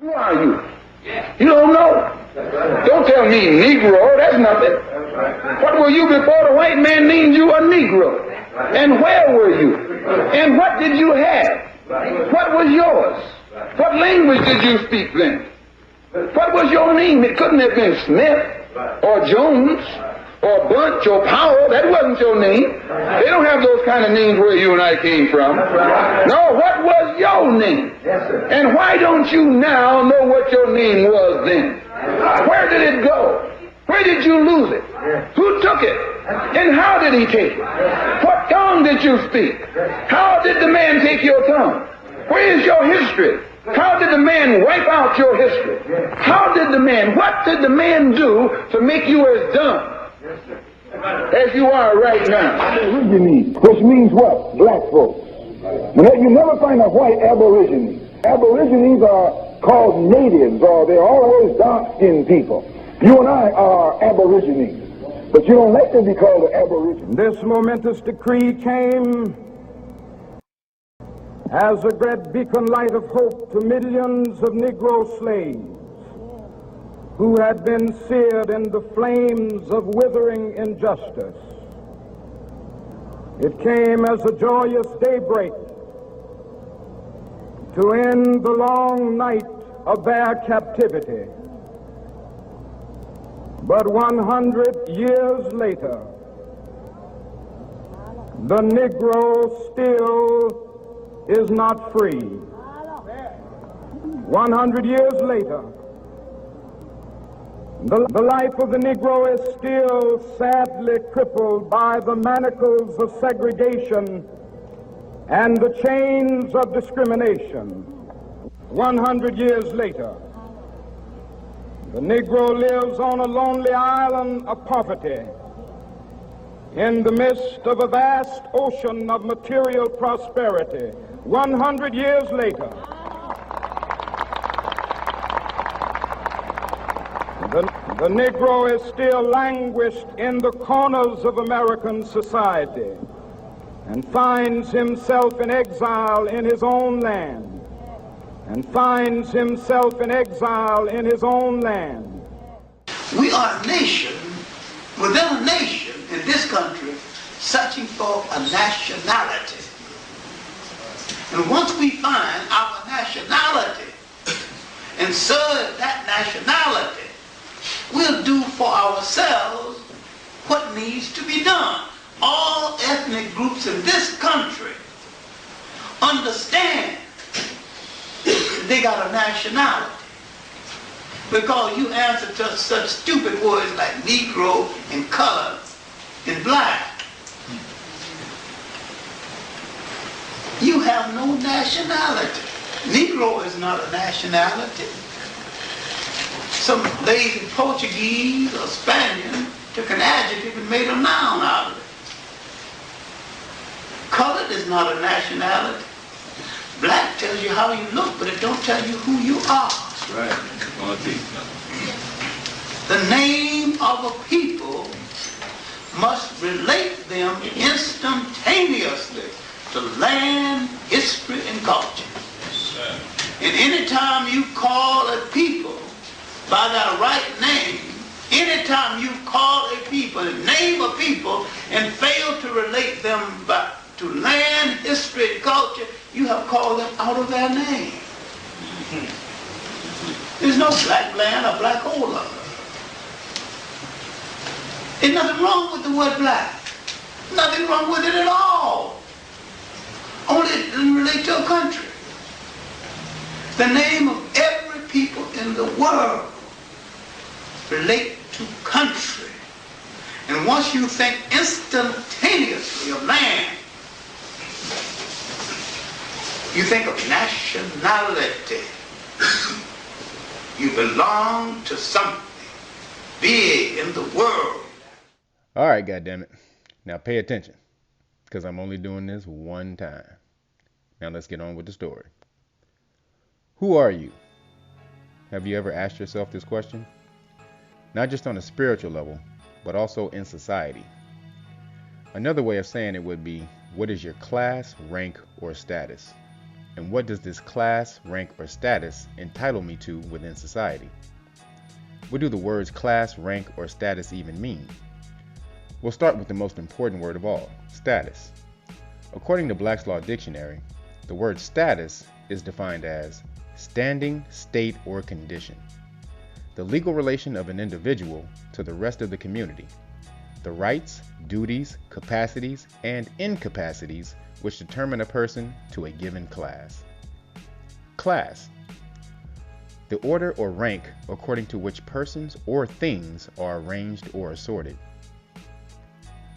Who are you? You don't know. Don't tell me Negro, that's nothing. What were you before the white man named you a Negro? And where were you? And what did you have? What was yours? What language did you speak then? What was your name? It couldn't have been Smith or Jones or Bunch or Powell. That wasn't your name. They don't have those kind of names where you and I came from. No, what was your name? And why don't you now know what your name was then? Where did it go? Where did you lose it? Who took it? And how did he take it? What tongue did you speak? How did the man take your tongue? Where is your history? How did the man wipe out your history? What did the man do to make you as dumb as you are right now? Aborigines, which means what? Black folks. You never find a white aborigine. Aborigines are called natives, or they're always dark-skinned people. You and I are aborigines, but you don't like to be called an aborigine. This momentous decree came as a great beacon light of hope to millions of Negro slaves who had been seared in the flames of withering injustice. It came as a joyous daybreak to end the long night of their captivity. But 100 years later, the Negro still is not free. 100 years later, the life of the Negro is still sadly crippled by the manacles of segregation and the chains of discrimination. 100 years later, the Negro lives on a lonely island of poverty in the midst of a vast ocean of material prosperity. 100 years later, the Negro is still languished in the corners of American society and finds himself in exile in his own land. We are a nation within a nation in this country searching for a nationality. And once we find our nationality and serve that nationality, we'll do for ourselves what needs to be done. All ethnic groups in this country understand they got a nationality, because you answer to such stupid words like Negro and color and black. You have no nationality. Negro is not a nationality. Some lazy Portuguese or Spaniard took an adjective and made a noun out of it. Colored is not a nationality. Black tells you how you look, but it don't tell you who you are. That's right. The name of a people must relate them instantaneously to land, history, and culture. And anytime you call a people by their right name, anytime you call a people, name a people, and fail to relate them back to land, history, and culture, you have called them out of their name. There's no black land or black Ola. There's nothing wrong with the word black. Nothing wrong with it at all. Only it doesn't relate to a country. The name of every people in the world relate to country. And once you think instantaneously of land, you think of nationality. You belong to something big in the world. All right, goddammit. Now pay attention, because I'm only doing this one time. Now let's get on with the story. Who are you? Have you ever asked yourself this question? Not just on a spiritual level, but also in society. Another way of saying it would be, what is your class, rank, or status? And what does this class, rank, or status entitle me to within society? What do the words class, rank, or status even mean? We'll start with the most important word of all, status. According to Black's Law Dictionary, the word status is defined as standing, state, or condition. The legal relation of an individual to the rest of the community. The rights, duties, capacities, and incapacities which determine a person to a given class. Class. The order or rank according to which persons or things are arranged or assorted.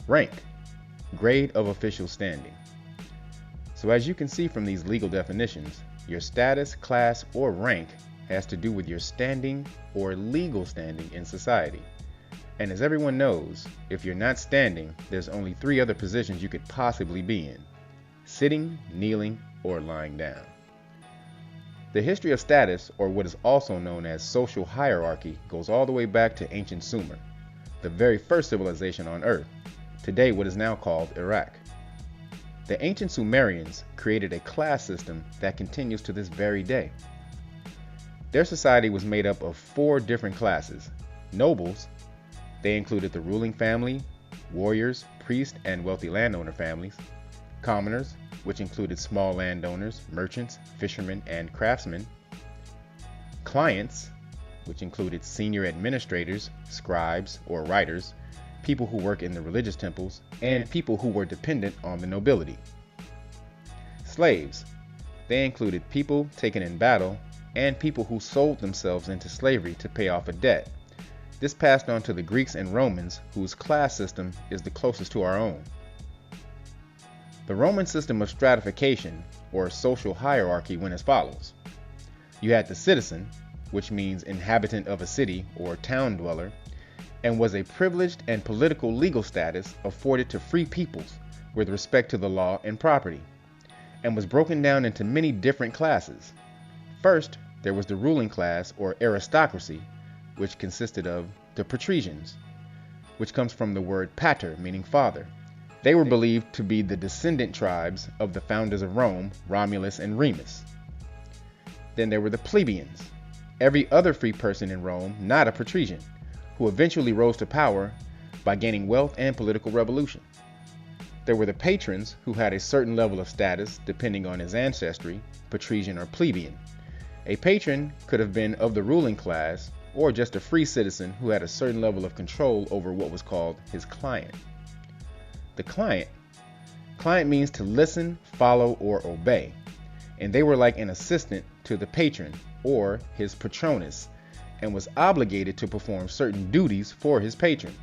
Rank. Grade of official standing. So as you can see from these legal definitions, your status, class, or rank has to do with your standing or legal standing in society. And as everyone knows, if you're not standing, there's only 3 other positions you could possibly be in: sitting, kneeling, or lying down. The history of status, or what is also known as social hierarchy, goes all the way back to ancient Sumer, the very first civilization on Earth, today what is now called Iraq. The ancient Sumerians created a class system that continues to this very day. Their society was made up of 4 different classes. Nobles, they included the ruling family, warriors, priests, and wealthy landowner families. Commoners, which included small landowners, merchants, fishermen, and craftsmen. Clients, which included senior administrators, scribes, or writers, people who work in the religious temples, and people who were dependent on the nobility. Slaves, they included people taken in battle and people who sold themselves into slavery to pay off a debt. This passed on to the Greeks and Romans, whose class system is the closest to our own. The Roman system of stratification, or social hierarchy, went as follows. You had the citizen, which means inhabitant of a city or town dweller, and was a privileged and political legal status afforded to free peoples with respect to the law and property, and was broken down into many different classes. First, there was the ruling class, or aristocracy, which consisted of the patricians, which comes from the word pater, meaning father. They were believed to be the descendant tribes of the founders of Rome, Romulus and Remus. Then there were the plebeians, every other free person in Rome not a patrician, who eventually rose to power by gaining wealth and political revolution. There were the patrons, who had a certain level of status depending on his ancestry, patrician or plebeian. A patron could have been of the ruling class, or just a free citizen who had a certain level of control over what was called his client. The client means to listen, follow, or obey, and they were like an assistant to the patron, or his patronus, and was obligated to perform certain duties for his patron,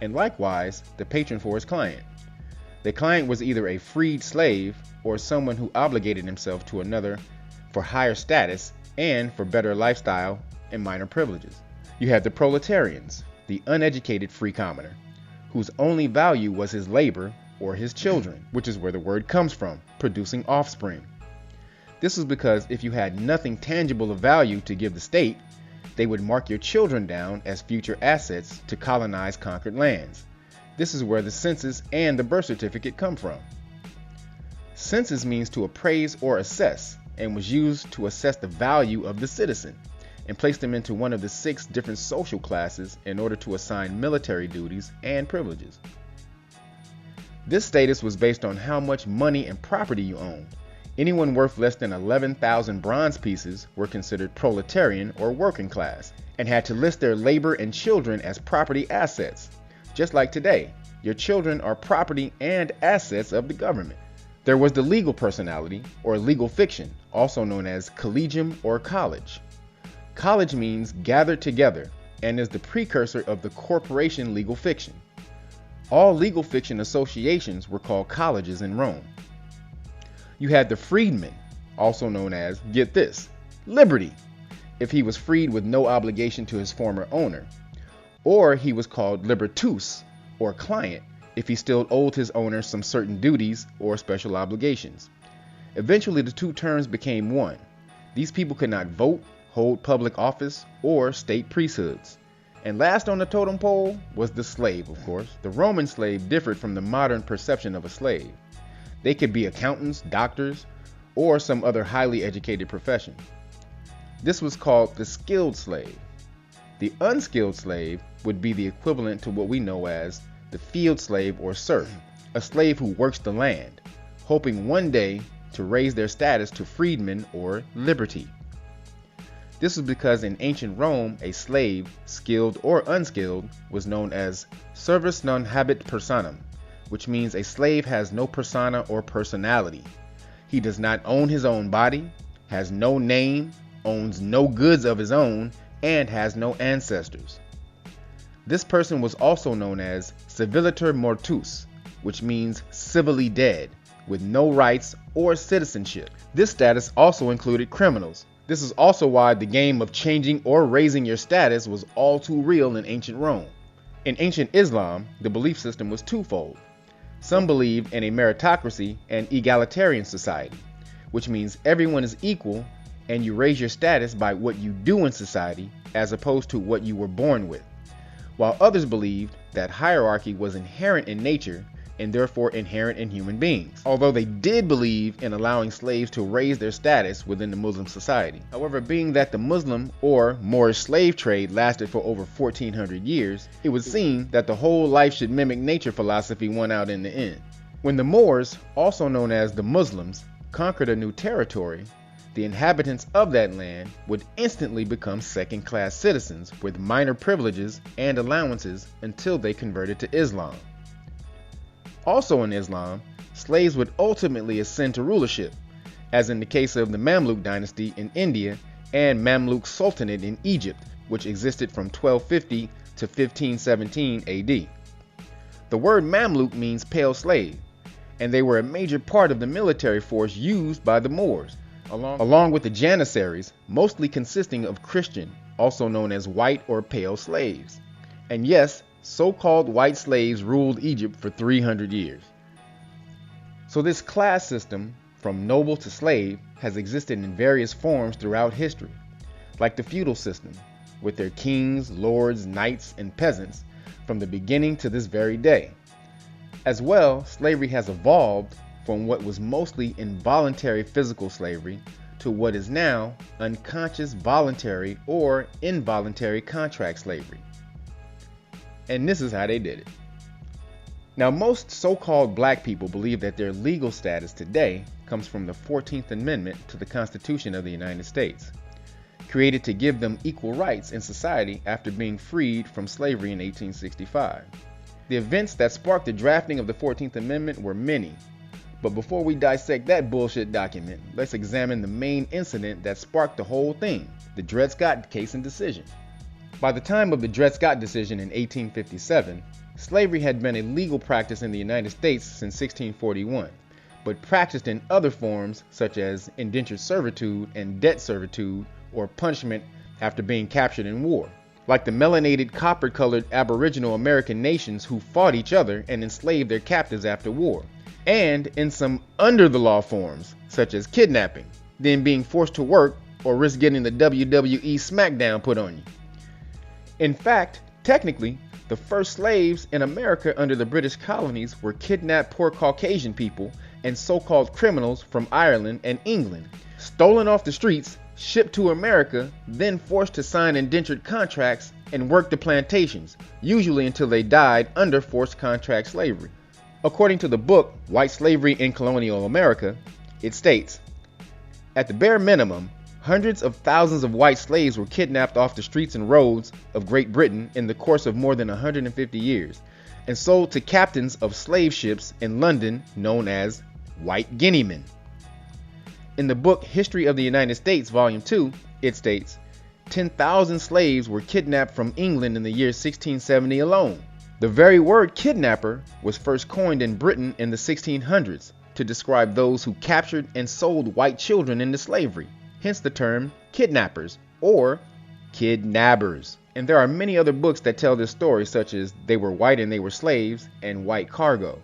and likewise the patron for his client. The client was either a freed slave or someone who obligated himself to another for higher status and for better lifestyle and minor privileges. You had the proletarians, the uneducated free commoner, whose only value was his labor or his children, which is where the word comes from, producing offspring. This was because if you had nothing tangible of value to give the state, they would mark your children down as future assets to colonize conquered lands. This is where the census and the birth certificate come from. Census means to appraise or assess, and was used to assess the value of the citizen and place them into one of the 6 different social classes in order to assign military duties and privileges. This status was based on how much money and property you owned. Anyone worth less than 11,000 bronze pieces were considered proletarian or working class and had to list their labor and children as property assets. Just like today, your children are property and assets of the government. There was the legal personality, or legal fiction, also known as collegium or college. College means gathered together and is the precursor of the corporation legal fiction. All legal fiction associations were called colleges in Rome. You had the freedman, also known as, get this, liberty, if he was freed with no obligation to his former owner, or he was called libertus, or client, if he still owed his owner some certain duties or special obligations. Eventually, the 2 terms became one. These people could not vote, hold public office, or state priesthoods. And last on the totem pole was the slave, of course. The Roman slave differed from the modern perception of a slave. They could be accountants, doctors, or some other highly educated profession. This was called the skilled slave. The unskilled slave would be the equivalent to what we know as the field slave or serf, a slave who works the land, hoping one day to raise their status to freedmen or liberty. This was because in ancient Rome, a slave, skilled or unskilled, was known as servus non habet personam, which means a slave has no persona or personality. He does not own his own body, has no name, owns no goods of his own, and has no ancestors. This person was also known as civiliter mortus, which means civilly dead, with no rights or citizenship. This status also included criminals. This is also why the game of changing or raising your status was all too real in ancient Rome. In ancient Islam, the belief system was twofold. Some believed in a meritocracy and egalitarian society, which means everyone is equal and you raise your status by what you do in society as opposed to what you were born with, while others believed that hierarchy was inherent in nature and therefore inherent in human beings, although they did believe in allowing slaves to raise their status within the Muslim society. However, being that the Muslim or Moorish slave trade lasted for over 1400 years, it would seem that the whole life should mimic nature philosophy won out in the end. When the Moors, also known as the Muslims, conquered a new territory, the inhabitants of that land would instantly become second-class citizens with minor privileges and allowances until they converted to Islam. Also in Islam, slaves would ultimately ascend to rulership, as in the case of the Mamluk dynasty in India and Mamluk Sultanate in Egypt, which existed from 1250 to 1517 AD. The word Mamluk means pale slave, and they were a major part of the military force used by the Moors, along with the Janissaries, mostly consisting of Christian, also known as white or pale slaves. And yes, so-called white slaves ruled Egypt for 300 years. So this class system, from noble to slave, has existed in various forms throughout history, like the feudal system, with their kings, lords, knights, and peasants, from the beginning to this very day. As well, slavery has evolved from what was mostly involuntary physical slavery to what is now unconscious voluntary or involuntary contract slavery. And this is how they did it. Now, most so-called black people believe that their legal status today comes from the 14th Amendment to the Constitution of the United States, created to give them equal rights in society after being freed from slavery in 1865. The events that sparked the drafting of the 14th Amendment were many, but before we dissect that bullshit document, let's examine the main incident that sparked the whole thing, the Dred Scott case and decision. By the time of the Dred Scott decision in 1857, slavery had been a legal practice in the United States since 1641, but practiced in other forms such as indentured servitude and debt servitude, or punishment after being captured in war, like the melanated copper-colored Aboriginal American nations who fought each other and enslaved their captives after war, and in some under-the-law forms such as kidnapping, then being forced to work or risk getting the WWE smackdown put on you. In fact, technically, the first slaves in America under the British colonies were kidnapped poor Caucasian people and so-called criminals from Ireland and England, stolen off the streets, shipped to America, then forced to sign indentured contracts and work the plantations, usually until they died under forced contract slavery. According to the book, White Slavery in Colonial America, it states, at the bare minimum, hundreds of thousands of white slaves were kidnapped off the streets and roads of Great Britain in the course of more than 150 years and sold to captains of slave ships in London known as white Guineamen. In the book History of the United States, Volume 2, it states, 10,000 slaves were kidnapped from England in the year 1670 alone. The very word kidnapper was first coined in Britain in the 1600s to describe those who captured and sold white children into slavery. Hence the term kidnappers or kidnappers. And there are many other books that tell this story, such as They Were White and They Were Slaves and White Cargo.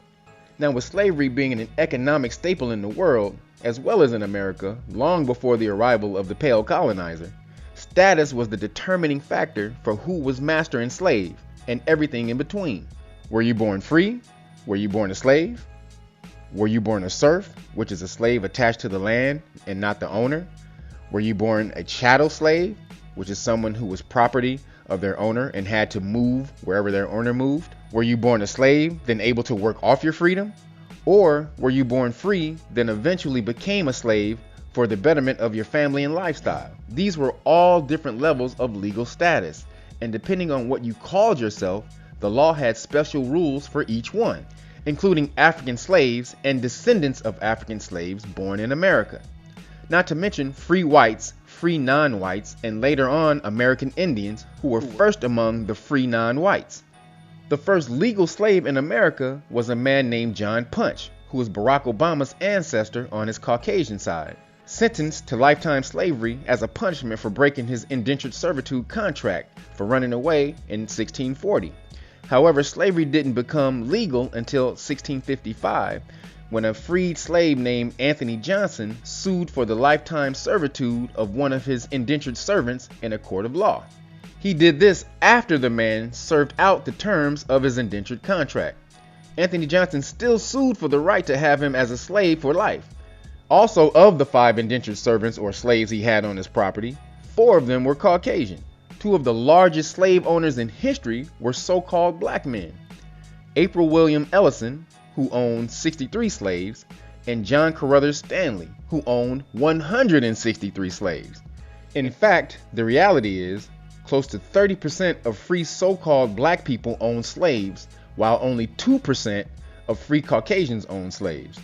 Now, with slavery being an economic staple in the world, as well as in America, long before the arrival of the pale colonizer, status was the determining factor for who was master and slave, and everything in between. Were you born free? Were you born a slave? Were you born a serf, which is a slave attached to the land and not the owner? Were you born a chattel slave, which is someone who was property of their owner and had to move wherever their owner moved? Were you born a slave, then able to work off your freedom? Or were you born free, then eventually became a slave for the betterment of your family and lifestyle? These were all different levels of legal status, and depending on what you called yourself, the law had special rules for each one, including African slaves and descendants of African slaves born in America. Not to mention free whites, free non-whites, and later on American Indians, who were first among the free non-whites. The first legal slave in America was a man named John Punch, who was Barack Obama's ancestor on his Caucasian side, sentenced to lifetime slavery as a punishment for breaking his indentured servitude contract for running away in 1640. However, slavery didn't become legal until 1655, when a freed slave named Anthony Johnson sued for the lifetime servitude of one of his indentured servants in a court of law. He did this after the man served out the terms of his indentured contract. Anthony Johnson still sued for the right to have him as a slave for life. Also, of the 5 indentured servants or slaves he had on his property, 4 of them were Caucasian. 2 of the largest slave owners in history were so-called black men: April William Ellison, who owned 63 slaves, and John Carruthers Stanley, who owned 163 slaves. In fact, the reality is, close to 30% of free so-called black people owned slaves, while only 2% of free Caucasians owned slaves.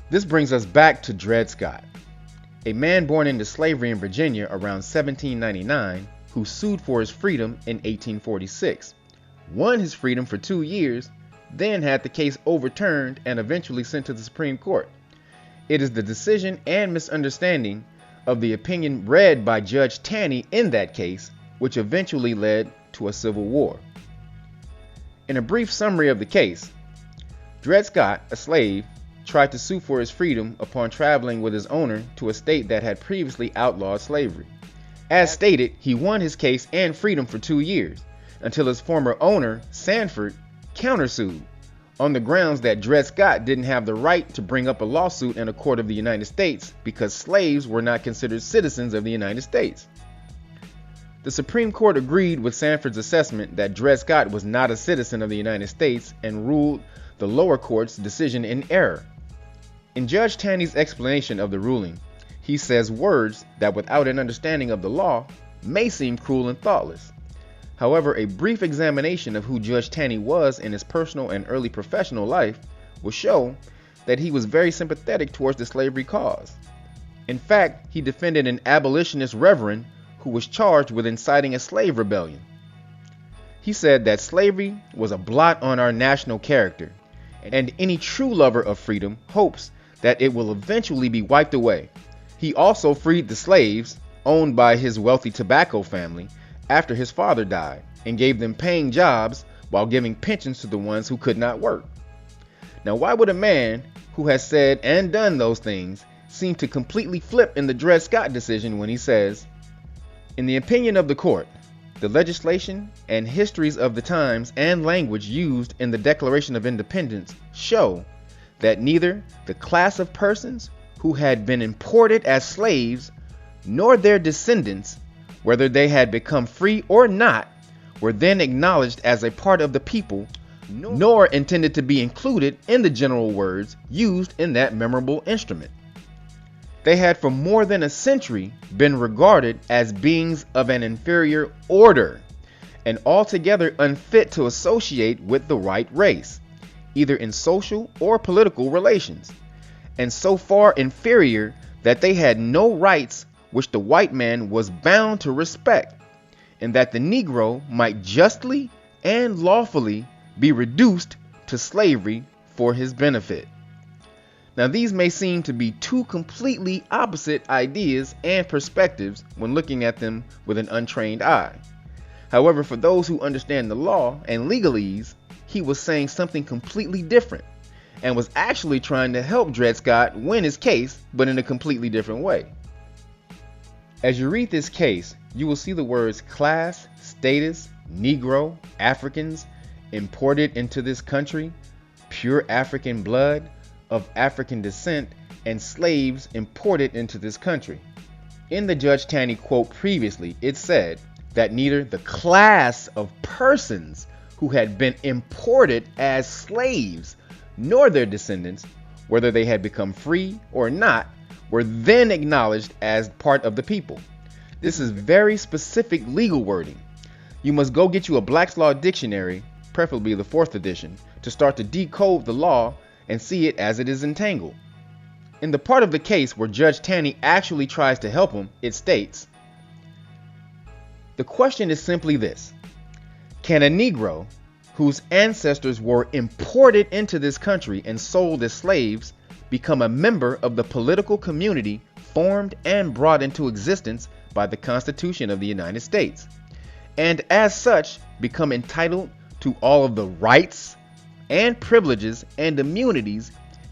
This brings us back to Dred Scott, a man born into slavery in Virginia around 1799, who sued for his freedom in 1846, won his freedom for 2 years, then had the case overturned and eventually sent to the Supreme Court. It is the decision and misunderstanding of the opinion read by Judge Taney in that case which eventually led to a civil war. In a brief summary of the case, Dred Scott, a slave, tried to sue for his freedom upon traveling with his owner to a state that had previously outlawed slavery. As stated, he won his case and freedom for 2 years, until his former owner, Sanford, countersued on the grounds that Dred Scott didn't have the right to bring up a lawsuit in a court of the United States because slaves were not considered citizens of the United States. The Supreme Court agreed with Sanford's assessment that Dred Scott was not a citizen of the United States and ruled the lower court's decision in error. In Judge Taney's explanation of the ruling, he says words that without an understanding of the law may seem cruel and thoughtless. However, a brief examination of who Judge Taney was in his personal and early professional life will show that he was very sympathetic towards the slavery cause. In fact, he defended an abolitionist reverend who was charged with inciting a slave rebellion. He said that slavery was a blot on our national character, and any true lover of freedom hopes that it will eventually be wiped away. He also freed the slaves owned by his wealthy tobacco family after his father died, and gave them paying jobs while giving pensions to the ones who could not work. Now, why would a man who has said and done those things seem to completely flip in the Dred Scott decision when he says, "In the opinion of the court, the legislation and histories of the times and language used in the Declaration of Independence show that neither the class of persons who had been imported as slaves nor their descendants, whether they had become free or not, were then acknowledged as a part of the people, nor intended to be included in the general words used in that memorable instrument. They had for more than a century been regarded as beings of an inferior order and altogether unfit to associate with the white race, either in social or political relations, and so far inferior that they had no rights which the white man was bound to respect, and that the Negro might justly and lawfully be reduced to slavery for his benefit." Now, these may seem to be two completely opposite ideas and perspectives when looking at them with an untrained eye. However, for those who understand the law and legalese, he was saying something completely different and was actually trying to help Dred Scott win his case, but in a completely different way. As you read this case, you will see the words class, status, Negro, Africans, imported into this country, pure African blood, of African descent and slaves imported into this country. In the Judge Taney quote previously, it said that neither the class of persons who had been imported as slaves nor their descendants, whether they had become free or not, were then acknowledged as part of the people. This is very specific legal wording. You must go get you a Black's Law dictionary, preferably the 4th edition, to start to decode the law and see it as it is entangled. In the part of the case where Judge Taney actually tries to help him, it states, the question is simply this: can a Negro whose ancestors were imported into this country and sold as slaves become a member of the political community formed and brought into existence by the Constitution of the United States, and as such become entitled to all of the rights and privileges and immunities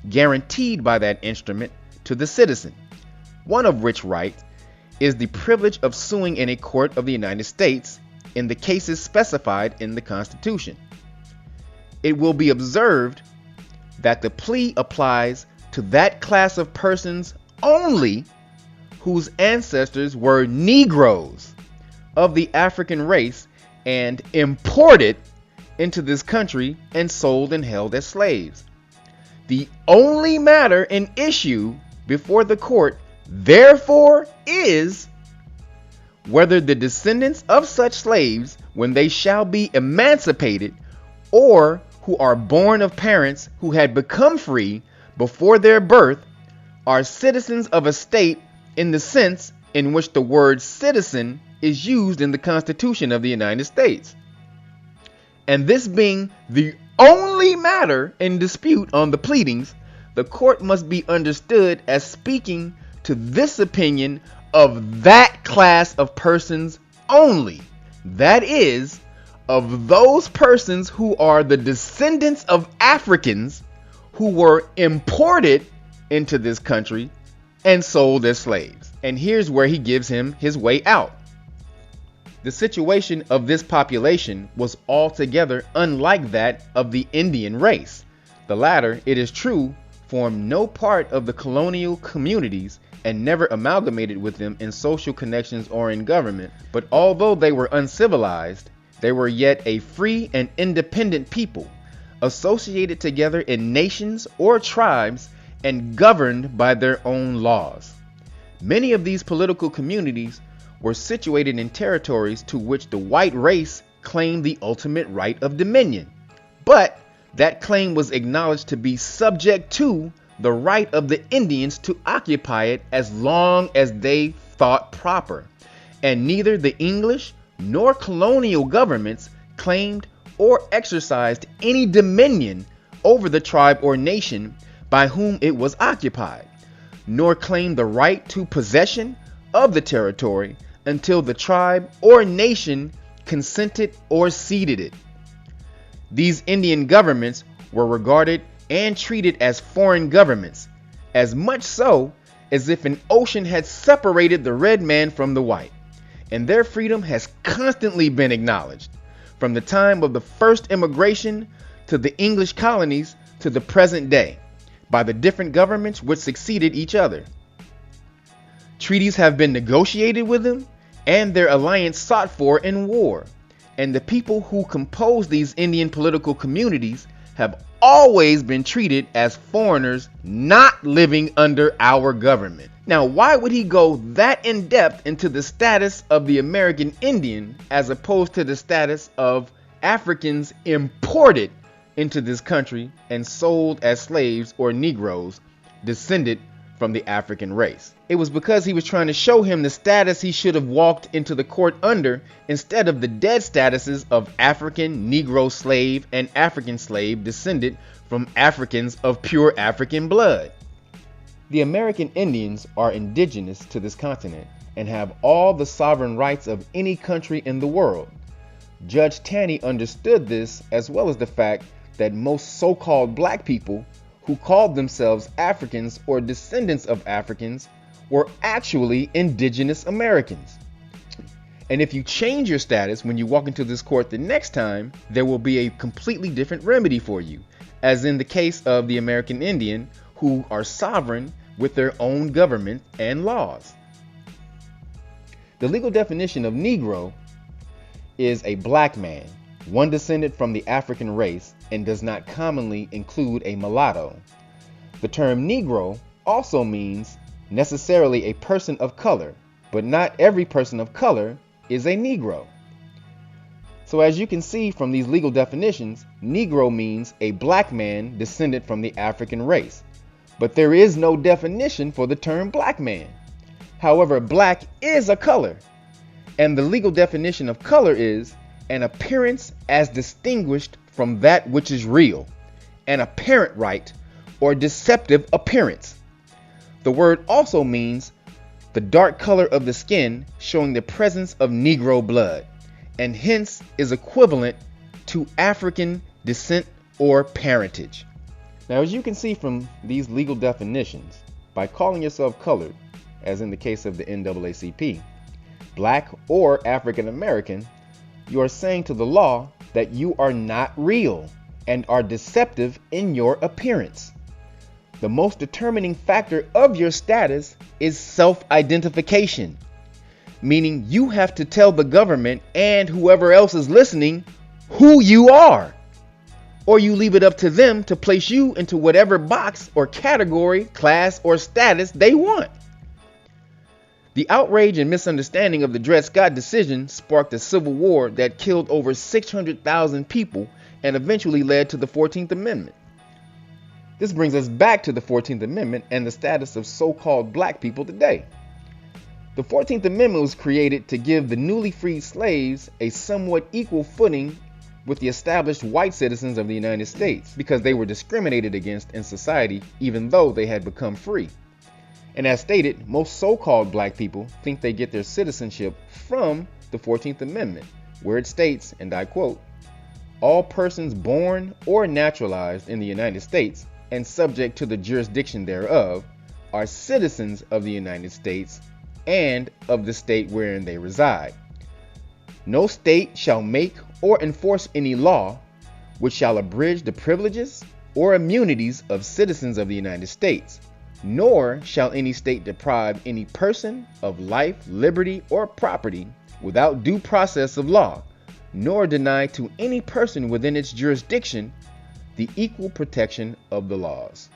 guaranteed by that instrument to the citizen, one of which right is the privilege of suing in a court of the United States in the cases specified in the Constitution. It will be observed that the plea applies to that class of persons only whose ancestors were Negroes of the African race and imported into this country and sold and held as slaves. The only matter in issue before the court, therefore, is whether the descendants of such slaves, when they shall be emancipated, or who are born of parents who had become free before their birth, are citizens of a state in the sense in which the word citizen is used in the Constitution of the United States. And this being the only matter in dispute on the pleadings, the court must be understood as speaking to this opinion of that class of persons only. That is, of those persons who are the descendants of Africans who were imported into this country and sold as slaves. And here's where he gives him his way out. The situation of this population was altogether unlike that of the Indian race. The latter, it is true, formed no part of the colonial communities and never amalgamated with them in social connections or in government, but although they were uncivilized, they were yet a free and independent people, associated together in nations or tribes and governed by their own laws. Many of these political communities were situated in territories to which the white race claimed the ultimate right of dominion, but that claim was acknowledged to be subject to the right of the Indians to occupy it as long as they thought proper, and neither the English nor colonial governments claimed or exercised any dominion over the tribe or nation by whom it was occupied, nor claimed the right to possession of the territory until the tribe or nation consented or ceded it. These Indian governments were regarded and treated as foreign governments, as much so as if an ocean had separated the red man from the white, and their freedom has constantly been acknowledged, from the time of the first immigration to the English colonies to the present day, by the different governments which succeeded each other. Treaties have been negotiated with them, and their alliance sought for in war, and the people who compose these Indian political communities have always been treated as foreigners not living under our government. Now, why would he go that in depth into the status of the American Indian as opposed to the status of Africans imported into this country and sold as slaves or Negroes descended from the African race? It was because he was trying to show him the status he should have walked into the court under, instead of the dead statuses of African, Negro slave, and African slave descended from Africans of pure African blood. The American Indians are indigenous to this continent and have all the sovereign rights of any country in the world. Judge Taney understood this, as well as the fact that most so-called black people who called themselves Africans or descendants of Africans were actually indigenous Americans. And if you change your status when you walk into this court the next time, there will be a completely different remedy for you, as in the case of the American Indian, who are sovereign with their own government and laws. The legal definition of Negro is a black man, one descended from the African race, and does not commonly include a mulatto. The term Negro also means necessarily a person of color, but not every person of color is a Negro. So as you can see from these legal definitions, Negro means a black man descended from the African race. But there is no definition for the term black man. However, black is a color, and the legal definition of color is an appearance as distinguished from that which is real, an apparent right or deceptive appearance. The word also means the dark color of the skin, showing the presence of Negro blood, and hence is equivalent to African descent or parentage. Now, as you can see from these legal definitions, by calling yourself colored, as in the case of the NAACP, black or African American, you are saying to the law that you are not real and are deceptive in your appearance. The most determining factor of your status is self-identification, meaning you have to tell the government and whoever else is listening who you are, or you leave it up to them to place you into whatever box or category, class, or status they want. The outrage and misunderstanding of the Dred Scott decision sparked a civil war that killed over 600,000 people and eventually led to the 14th Amendment. This brings us back to the 14th Amendment and the status of so-called black people today. The 14th Amendment was created to give the newly freed slaves a somewhat equal footing with the established white citizens of the United States because they were discriminated against in society even though they had become free. And as stated, most so-called black people think they get their citizenship from the 14th Amendment, where it states, and I quote, "All persons born or naturalized in the United States and subject to the jurisdiction thereof are citizens of the United States and of the state wherein they reside. No state shall make or enforce any law which shall abridge the privileges or immunities of citizens of the United States, nor shall any state deprive any person of life, liberty, or property without due process of law, nor deny to any person within its jurisdiction the equal protection of the laws."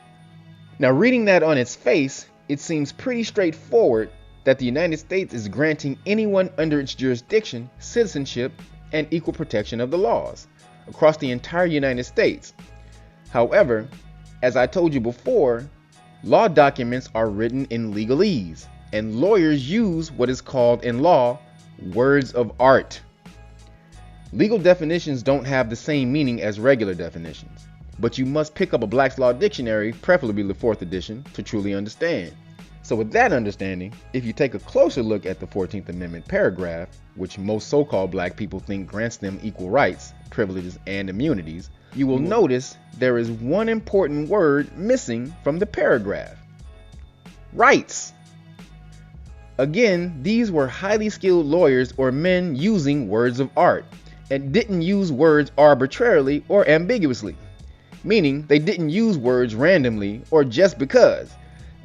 Now, reading that on its face, it seems pretty straightforward that the United States is granting anyone under its jurisdiction citizenship and equal protection of the laws across the entire United States. However, as I told you before, law documents are written in legalese, and lawyers use what is called in law words of art. Legal definitions don't have the same meaning as regular definitions, but you must pick up a Black's Law Dictionary, preferably the 4th edition, to truly understand. So with that understanding, if you take a closer look at the 14th Amendment paragraph, which most so-called black people think grants them equal rights, privileges, and immunities, you will notice there is one important word missing from the paragraph: rights. Again, these were highly skilled lawyers or men using words of art, and didn't use words arbitrarily or ambiguously, meaning they didn't use words randomly or just because.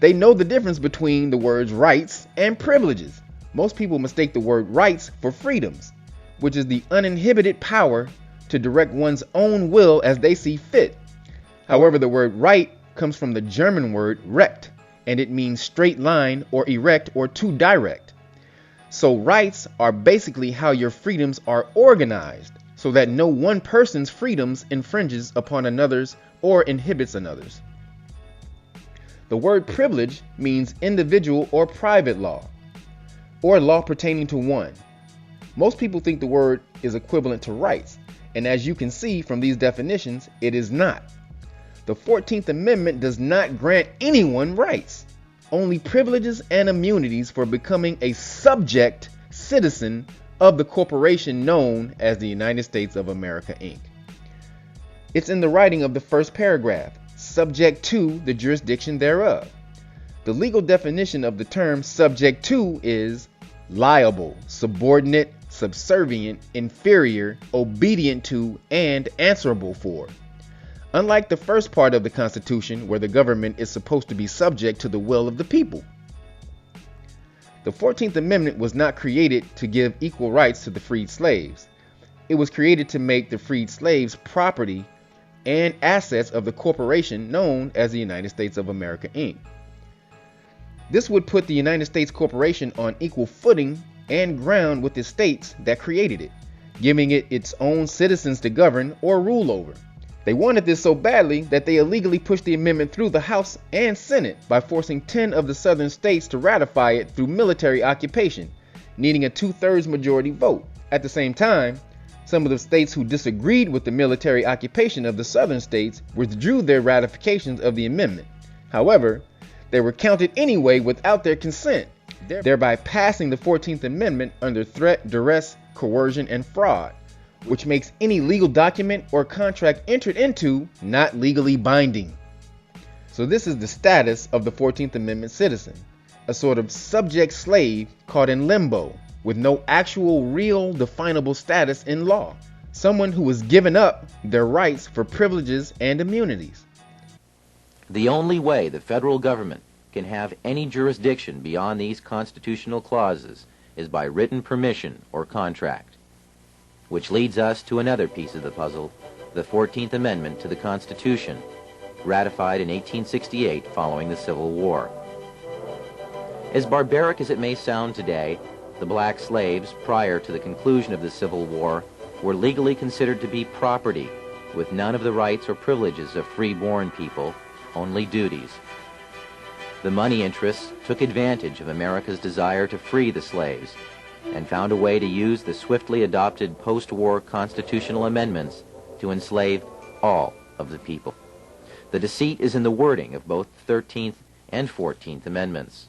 They know the difference between the words rights and privileges. Most people mistake the word rights for freedoms, which is the uninhibited power to direct one's own will as they see fit. However, the word right comes from the German word recht, and it means straight line or erect or to direct. So rights are basically how your freedoms are organized so that no one person's freedoms infringes upon another's or inhibits another's. The word privilege means individual or private law, or law pertaining to one. Most people think the word is equivalent to rights, and as you can see from these definitions, it is not. The 14th Amendment does not grant anyone rights, only privileges and immunities for becoming a subject citizen of the corporation known as the United States of America, Inc. It's in the writing of the first paragraph, subject to the jurisdiction thereof. The legal definition of the term subject to is liable, subordinate, subservient, inferior, obedient to, and answerable for. unlike the first part of the Constitution where the government is supposed to be subject to the will of the people. The 14th Amendment was not created to give equal rights to the freed slaves. It was created to make the freed slaves property and assets of the corporation known as the United States of America, Inc. This would put the United States Corporation on equal footing and ground with the states that created it, giving it its own citizens to govern or rule over. They wanted this so badly that they illegally pushed the amendment through the House and Senate by forcing 10 of the southern states to ratify it through military occupation, needing a 2/3 majority vote. At the same time, some of the states who disagreed with the military occupation of the southern states withdrew their ratifications of the amendment. However, they were counted anyway without their consent, thereby passing the 14th Amendment under threat, duress, coercion, and fraud, which makes any legal document or contract entered into not legally binding. So this is the status of the 14th Amendment citizen, a sort of subject slave caught in limbo with no actual real definable status in law, someone who has given up their rights for privileges and immunities. The only way the federal government can have any jurisdiction beyond these constitutional clauses is by written permission or contract. Which leads us to another piece of the puzzle, the 14th Amendment to the Constitution, ratified in 1868 following the Civil War. As barbaric as it may sound today, the black slaves prior to the conclusion of the Civil War were legally considered to be property, with none of the rights or privileges of free-born people, only duties. The money interests took advantage of America's desire to free the slaves and found a way to use the swiftly adopted post-war constitutional amendments to enslave all of the people. The deceit is in the wording of both the 13th and 14th Amendments.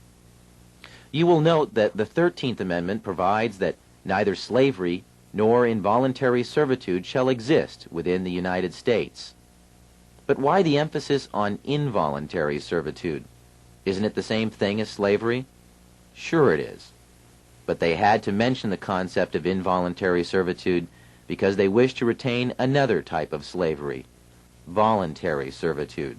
You will note that the 13th Amendment provides that neither slavery nor involuntary servitude shall exist within the United States. But why the emphasis on involuntary servitude? Isn't it the same thing as slavery? Sure it is. But they had to mention the concept of involuntary servitude because they wished to retain another type of slavery, voluntary servitude.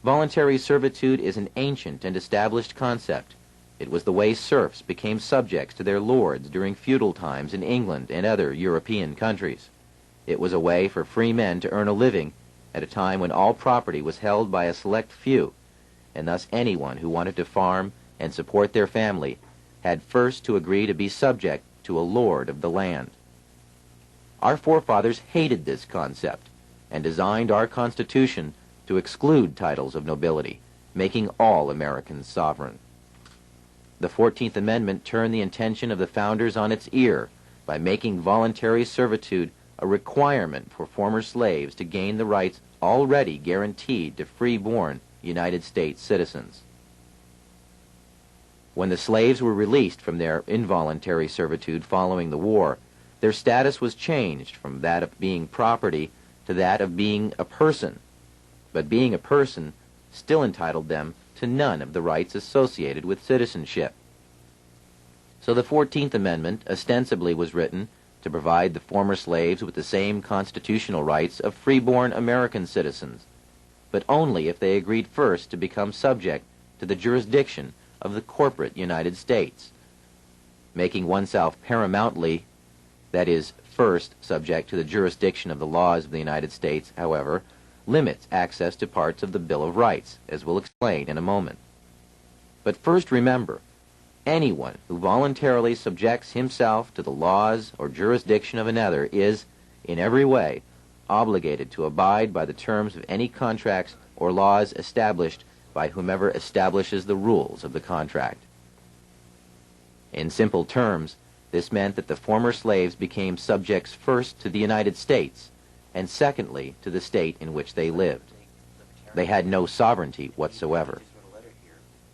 Voluntary servitude is an ancient and established concept. It was the way serfs became subjects to their lords during feudal times in England and other European countries. It was a way for free men to earn a living at a time when all property was held by a select few, and thus anyone who wanted to farm and support their family had first to agree to be subject to a lord of the land. Our forefathers hated this concept and designed our Constitution to exclude titles of nobility, making all Americans sovereign. The 14th Amendment turned the intention of the founders on its ear by making voluntary servitude a requirement for former slaves to gain the rights already guaranteed to free-born United States citizens. When the slaves were released from their involuntary servitude following the war, their status was changed from that of being property to that of being a person. But being a person still entitled them to none of the rights associated with citizenship. So the 14th Amendment ostensibly was written to provide the former slaves with the same constitutional rights of free-born American citizens, but only if they agreed first to become subject to the jurisdiction of the corporate United States. Making oneself paramountly, that is, first subject to the jurisdiction of the laws of the United States, however, limits access to parts of the Bill of Rights, as we'll explain in a moment. But first remember, anyone who voluntarily subjects himself to the laws or jurisdiction of another is, in every way, obligated to abide by the terms of any contracts or laws established by whomever establishes the rules of the contract. In simple terms, this meant that the former slaves became subjects first to the United States, and secondly to the state in which they lived. They had no sovereignty whatsoever.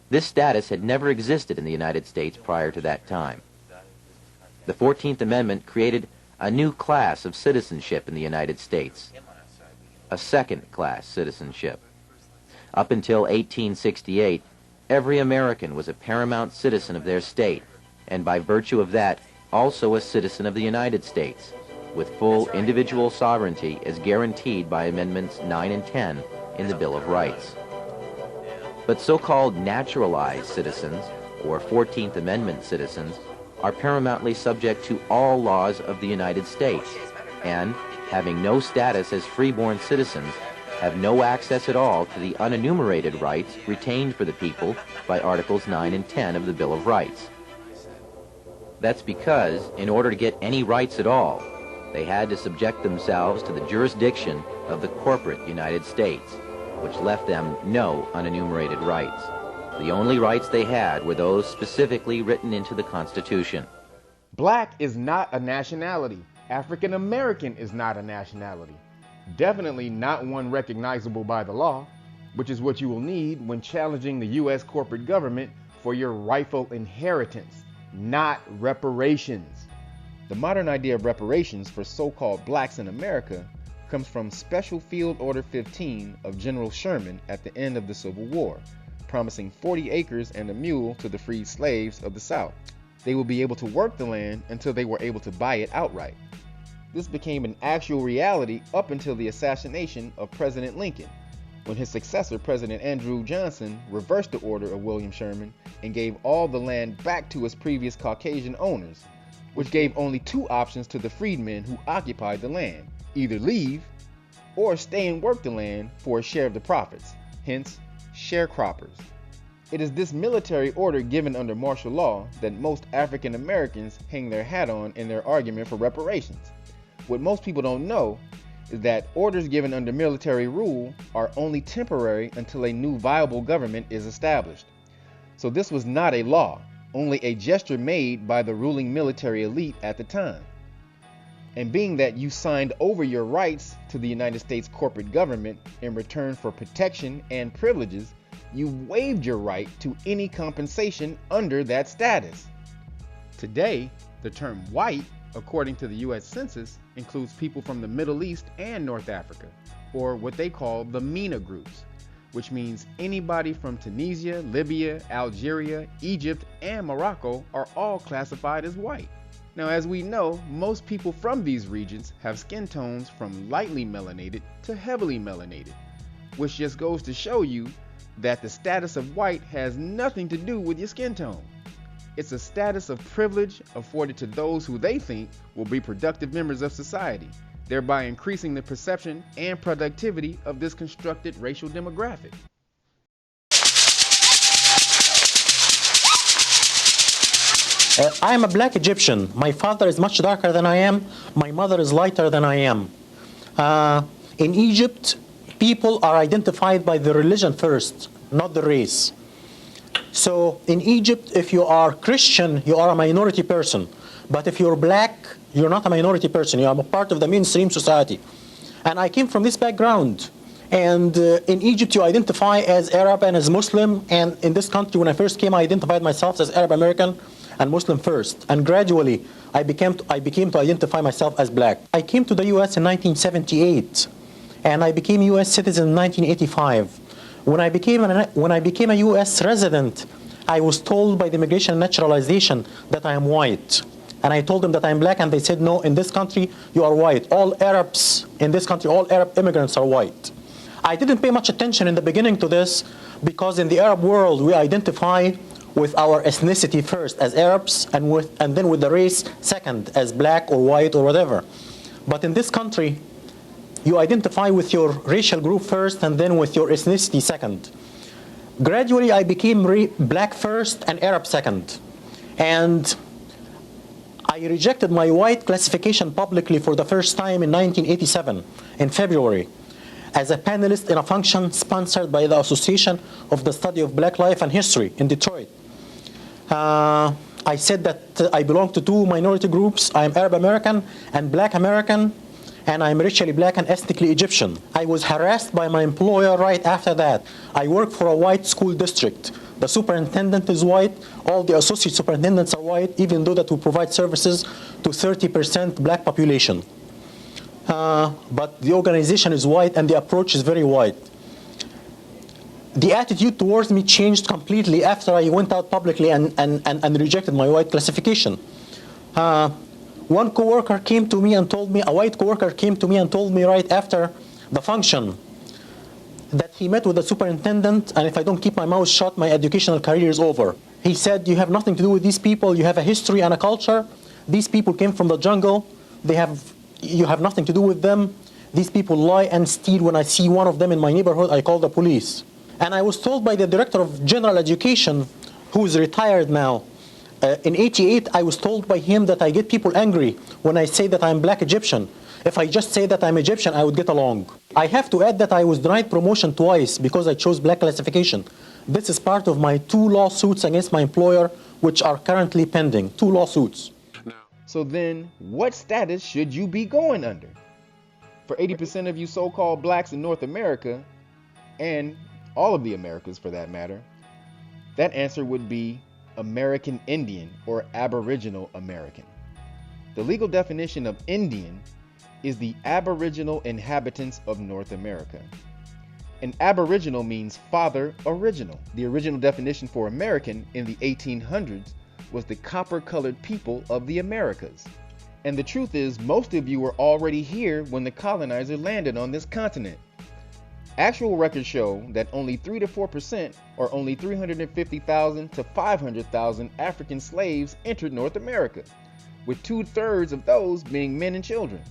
This status had never existed in the United States prior to that time. The 14th Amendment created a new class of citizenship in the United States, a second-class citizenship. Up until 1868, every American was a paramount citizen of their state, and by virtue of that, also a citizen of the United States. with full individual sovereignty as guaranteed by Amendments 9 and 10 in the Bill of Rights. But so-called naturalized citizens, or 14th Amendment citizens, are paramountly subject to all laws of the United States and, having no status as freeborn citizens, have no access at all to the unenumerated rights retained for the people by Articles 9 and 10 of the Bill of Rights. That's because, in order to get any rights at all, they had to subject themselves to the jurisdiction of the corporate United States, which left them no unenumerated rights. The only rights they had were those specifically written into the Constitution. Black is not a nationality. African American is not a nationality. Definitely not one recognizable by the law, which is what you will need when challenging the U.S. corporate government for your rightful inheritance, not reparations. The modern idea of reparations for so-called blacks in America comes from Special Field Order 15 of General Sherman at the end of the Civil War, promising 40 acres and a mule to the freed slaves of the South. They would be able to work the land until they were able to buy it outright. This became an actual reality up until the assassination of President Lincoln, when his successor, President Andrew Johnson, reversed the order of William Sherman and gave all the land back to its previous Caucasian owners, which gave only two options to the freedmen who occupied the land: either leave or stay and work the land for a share of the profits, hence sharecroppers. It is this military order given under martial law that most African Americans hang their hat on in their argument for reparations. What most people don't know is that orders given under military rule are only temporary until a new viable government is established. So this was not a law, only a gesture made by the ruling military elite at the time. And being that you signed over your rights to the United States corporate government in return for protection and privileges, you waived your right to any compensation under that status. Today, the term white, according to the U.S. Census, includes people from the Middle East and North Africa, or what they call the MENA groups, which means anybody from Tunisia, Libya, Algeria, Egypt, and Morocco are all classified as white. Now, as we know, most people from these regions have skin tones from lightly melanated to heavily melanated, which just goes to show you that the status of white has nothing to do with your skin tone. It's a status of privilege afforded to those who they think will be productive members of society, thereby increasing the perception and productivity of this constructed racial demographic. I am a black Egyptian. My father is much darker than I am. My mother is lighter than I am. In Egypt, people are identified by the religion first, not the race. So in Egypt, if you are Christian, you are a minority person. But if you're black, you're not a minority person. You are a part of the mainstream society. And I came from this background. And in Egypt, you identify as Arab and as Muslim. And in this country, when I first came, I identified myself as Arab American and Muslim first. And gradually, I became to identify myself as black. I came to the U.S. in 1978. And I became a U.S. citizen in 1985. When I became a U.S. resident, I was told by the Immigration and Naturalization that I am white. And I told them that I'm black, and they said, no, in this country, you are white. All Arabs in this country, all Arab immigrants are white. I didn't pay much attention in the beginning to this, because in the Arab world, we identify with our ethnicity first as Arabs, and then with the race second as black or white or whatever. But in this country, you identify with your racial group first and then with your ethnicity second. Gradually, I became black first and Arab second. And I rejected my white classification publicly for the first time in 1987, in February, as a panelist in a function sponsored by the Association of the Study of Black Life and History in Detroit. I said that I belong to two minority groups. I am Arab American and Black American, and I'm racially black and ethnically Egyptian. I was harassed by my employer right after that. I work for a white school district. The superintendent is white. All the associate superintendents are white, even though that we provide services to 30% black population. But the organization is white and the approach is very white. The attitude towards me changed completely after I went out publicly and rejected my white classification. One coworker came to me and told me, a white coworker came to me and told me right after the function that he met with the superintendent, and if I don't keep my mouth shut, my educational career is over. He said, you have nothing to do with these people, you have a history and a culture. These people came from the jungle, you have nothing to do with them. These people lie and steal. When I see one of them in my neighborhood, I call the police. And I was told by the director of general education, who is retired now, in '88, I was told by him that I get people angry when I say that I'm black Egyptian. If I just say that I'm Egyptian, I would get along. I have to add that I was denied promotion twice because I chose black classification. This is part of my 2 lawsuits against my employer, which are currently pending. 2 lawsuits. So then, what status should you be going under? For 80% of you so-called blacks in North America, and all of the Americas for that matter, that answer would be American Indian or Aboriginal American. The legal definition of Indian is the Aboriginal inhabitants of North America. And Aboriginal means father original. The original definition for American in the 1800s was the copper-colored people of the Americas. And the truth is, most of you were already here when the colonizer landed on this continent. Actual records show that only 3 to 4%, or only 350,000 to 500,000 African slaves entered North America, with 2/3 of those being men and children.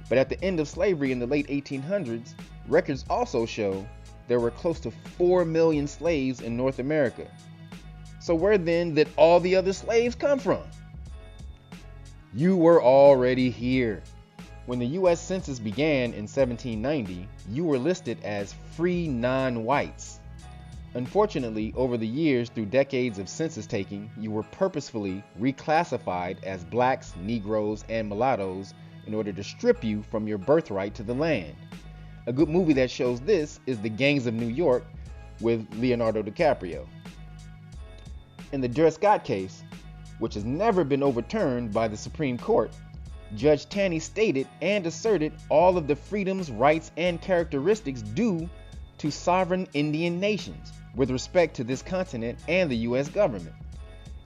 But at the end of slavery in the late 1800s, records also show there were close to 4 million slaves in North America. So where then did all the other slaves come from? You were already here. When the U.S. Census began in 1790, you were listed as free non-whites. Unfortunately, over the years, through decades of census taking, you were purposefully reclassified as blacks, Negroes, and mulattoes in order to strip you from your birthright to the land. A good movie that shows this is The Gangs of New York with Leonardo DiCaprio. In the Dred Scott case, which has never been overturned by the Supreme Court, Judge Taney stated and asserted all of the freedoms, rights, and characteristics due to sovereign Indian nations with respect to this continent and the U.S. government.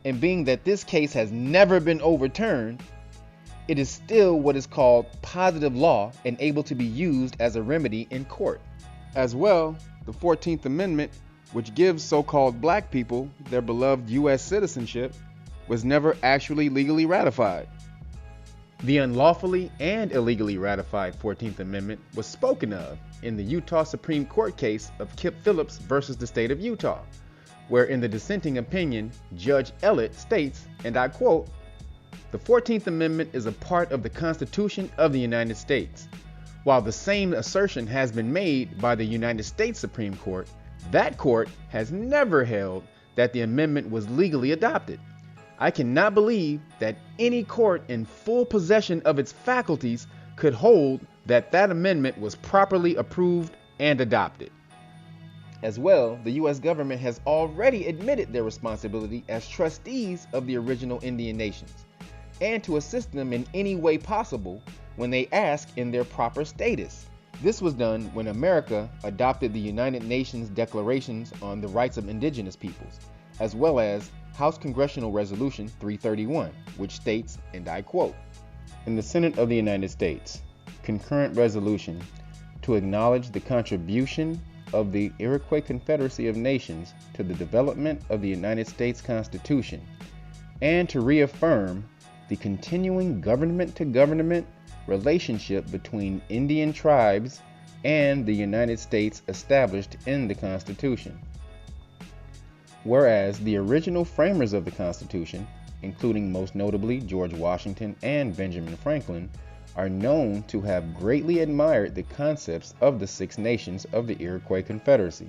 And being that this case has never been overturned, it is still what is called positive law and able to be used as a remedy in court. As well, the 14th Amendment, which gives so-called black people their beloved U.S. citizenship, was never actually legally ratified. The unlawfully and illegally ratified 14th Amendment was spoken of in the Utah Supreme Court case of Kip Phillips versus the state of Utah, where in the dissenting opinion, Judge Ellett states, and I quote, "The 14th Amendment is a part of the Constitution of the United States. While the same assertion has been made by the United States Supreme Court, that court has never held that the amendment was legally adopted. I cannot believe that any court in full possession of its faculties could hold that that amendment was properly approved and adopted." As well, the U.S. government has already admitted their responsibility as trustees of the original Indian nations, and to assist them in any way possible when they ask in their proper status. This was done when America adopted the United Nations Declarations on the Rights of Indigenous Peoples, as well as House Congressional Resolution 331, which states, and I quote, "In the Senate of the United States, concurrent resolution to acknowledge the contribution of the Iroquois Confederacy of Nations to the development of the United States Constitution, and to reaffirm the continuing government-to-government relationship between Indian tribes and the United States established in the Constitution. Whereas the original framers of the Constitution, including most notably George Washington and Benjamin Franklin, are known to have greatly admired the concepts of the 6 nations of the Iroquois Confederacy.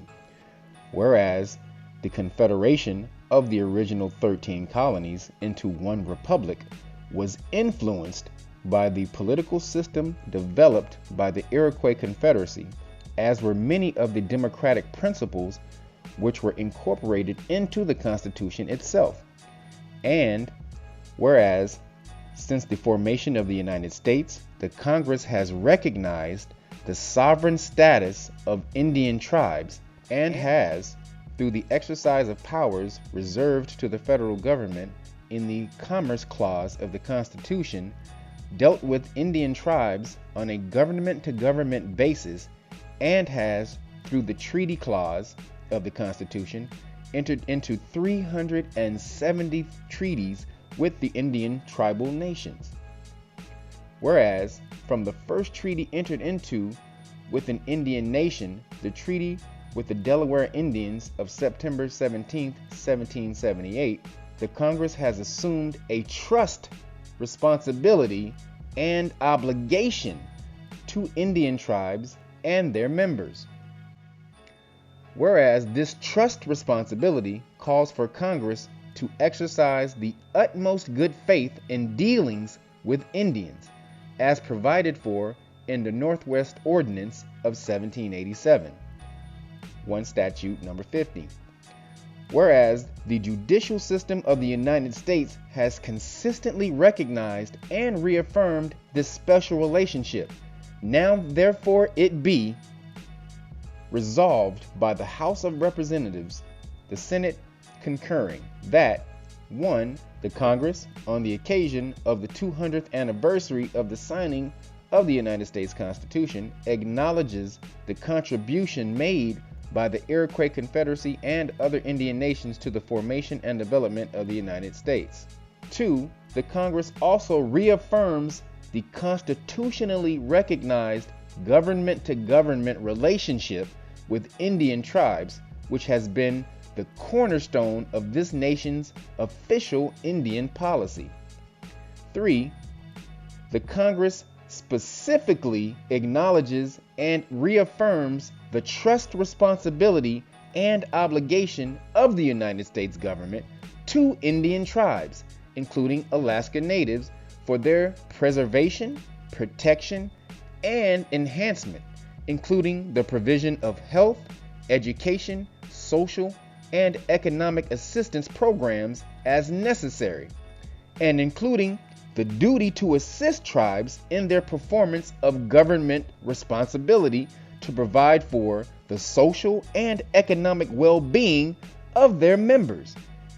Whereas the confederation of the original 13 colonies into one republic was influenced by the political system developed by the Iroquois Confederacy, as were many of the democratic principles which were incorporated into the Constitution itself. And whereas since the formation of the United States, the Congress has recognized the sovereign status of Indian tribes and has, through the exercise of powers reserved to the federal government, in the Commerce Clause of the Constitution dealt with Indian tribes on a government-to-government basis and has, through the Treaty Clause of the Constitution, entered into 370 treaties with the Indian tribal nations. Whereas, from the first treaty entered into with an Indian nation, the treaty with the Delaware Indians of September 17, 1778, the Congress has assumed a trust responsibility and obligation to Indian tribes and their members. Whereas this trust responsibility calls for Congress to exercise the utmost good faith in dealings with Indians, as provided for in the Northwest Ordinance of 1787, 1 Statute number 50. Whereas the judicial system of the United States has consistently recognized and reaffirmed this special relationship, now therefore it be resolved by the House of Representatives, the Senate concurring, that 1. The Congress, on the occasion of the 200th anniversary of the signing of the United States Constitution, acknowledges the contribution made by the Iroquois Confederacy and other Indian nations to the formation and development of the United States. 2. The Congress also reaffirms the constitutionally recognized government-to-government relationship with Indian tribes, which has been the cornerstone of this nation's official Indian policy. 3. The Congress specifically acknowledges and reaffirms the trust responsibility and obligation of the United States government to Indian tribes, including Alaska Natives, for their preservation, protection, and enhancement, including the provision of health, education, social, and economic assistance programs as necessary, and including the duty to assist tribes in their performance of government responsibility to provide for the social and economic well-being of their members,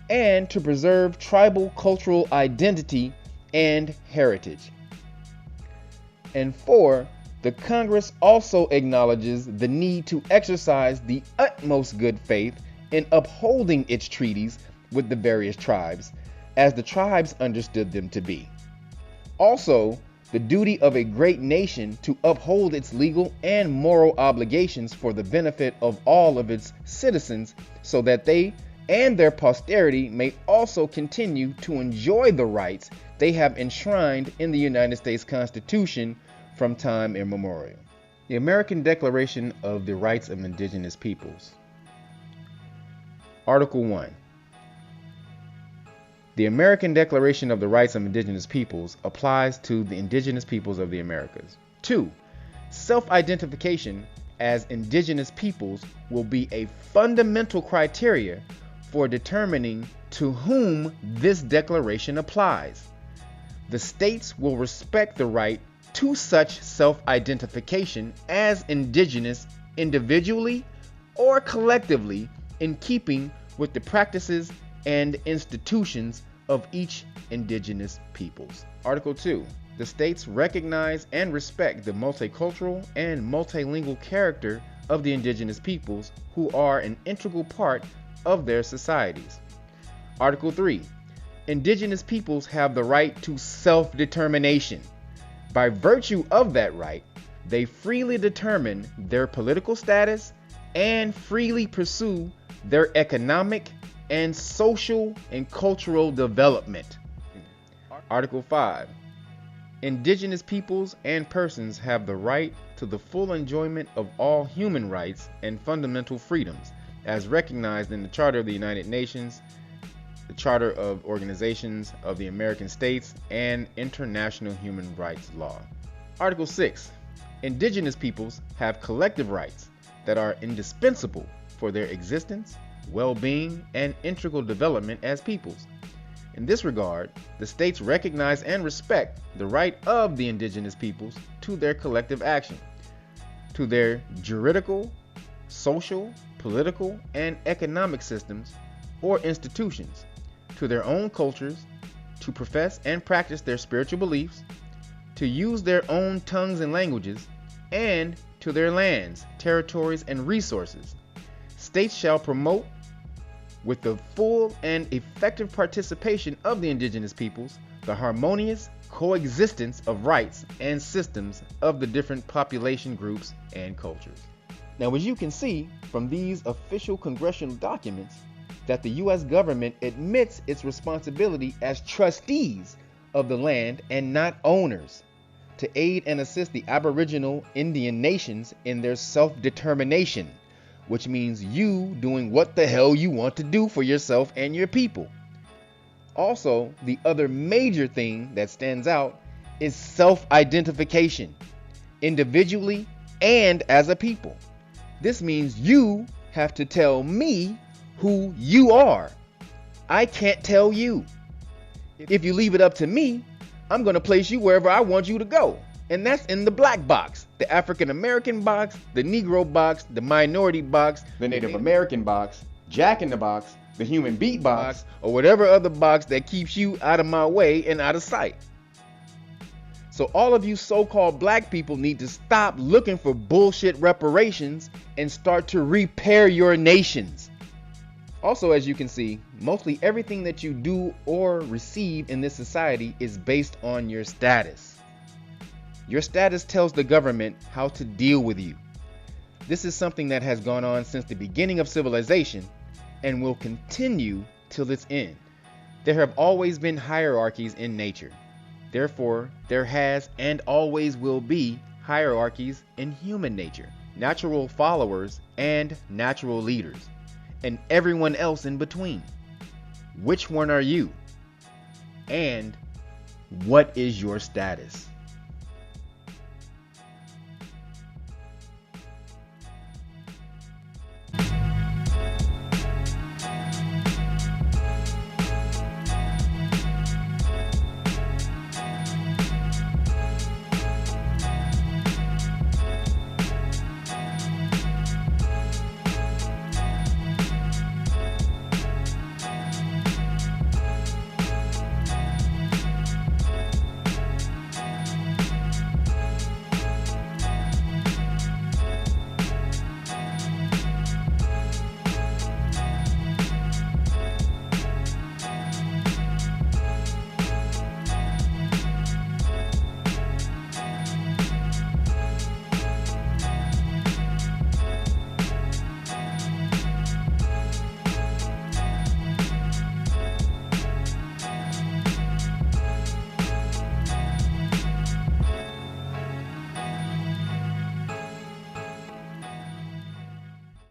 and to preserve tribal cultural identity and heritage. And 4, the Congress also acknowledges the need to exercise the utmost good faith in upholding its treaties with the various tribes, as the tribes understood them to be. Also, the duty of a great nation to uphold its legal and moral obligations for the benefit of all of its citizens, so that they and their posterity may also continue to enjoy the rights they have enshrined in the United States Constitution from time immemorial. The American Declaration of the Rights of Indigenous Peoples. Article 1. The American Declaration of the Rights of Indigenous Peoples applies to the indigenous peoples of the Americas. 2. Self-identification as indigenous peoples will be a fundamental criteria for determining to whom this declaration applies. The states will respect the right to such self-identification as indigenous individually or collectively, in keeping with the practices and institutions of each indigenous peoples. Article 2. The states recognize and respect the multicultural and multilingual character of the indigenous peoples, who are an integral part of their societies. Article 3. Indigenous peoples have the right to self-determination. By virtue of that right, they freely determine their political status and freely pursue their economic and social and cultural development. Article 5. Indigenous peoples and persons have the right to the full enjoyment of all human rights and fundamental freedoms, as recognized in the Charter of the United Nations, the Charter of Organizations of the American States, and international human rights law. Article 6. Indigenous peoples have collective rights that are indispensable for their existence, well-being, and integral development as peoples. In this regard, the states recognize and respect the right of the indigenous peoples to their collective action, to their juridical, social, political, and economic systems or institutions, to their own cultures, to profess and practice their spiritual beliefs, to use their own tongues and languages, and to their lands, territories, and resources. States shall promote, with the full and effective participation of the indigenous peoples, the harmonious coexistence of rights and systems of the different population groups and cultures. Now, as you can see from these official congressional documents, that the U.S. government admits its responsibility as trustees of the land and not owners, to aid and assist the Aboriginal Indian nations in their self-determination, which means you doing what the hell you want to do for yourself and your people. Also, the other major thing that stands out is self-identification, individually and as a people. This means you have to tell me who you are. I can't tell you. If you leave it up to me, I'm going to place you wherever I want you to go. And that's in the black box, the African American box, the Negro box, the minority box, the Native American box, Jack in the box, the human beat box, or whatever other box that keeps you out of my way and out of sight. So all of you so-called black people need to stop looking for bullshit reparations and start to repair your nations. Also, as you can see, mostly everything that you do or receive in this society is based on your status. Your status tells the government how to deal with you. This is something that has gone on since the beginning of civilization and will continue till its end. There have always been hierarchies in nature. Therefore, there has and always will be hierarchies in human nature, natural followers and natural leaders, and everyone else in between. Which one are you? And what is your status?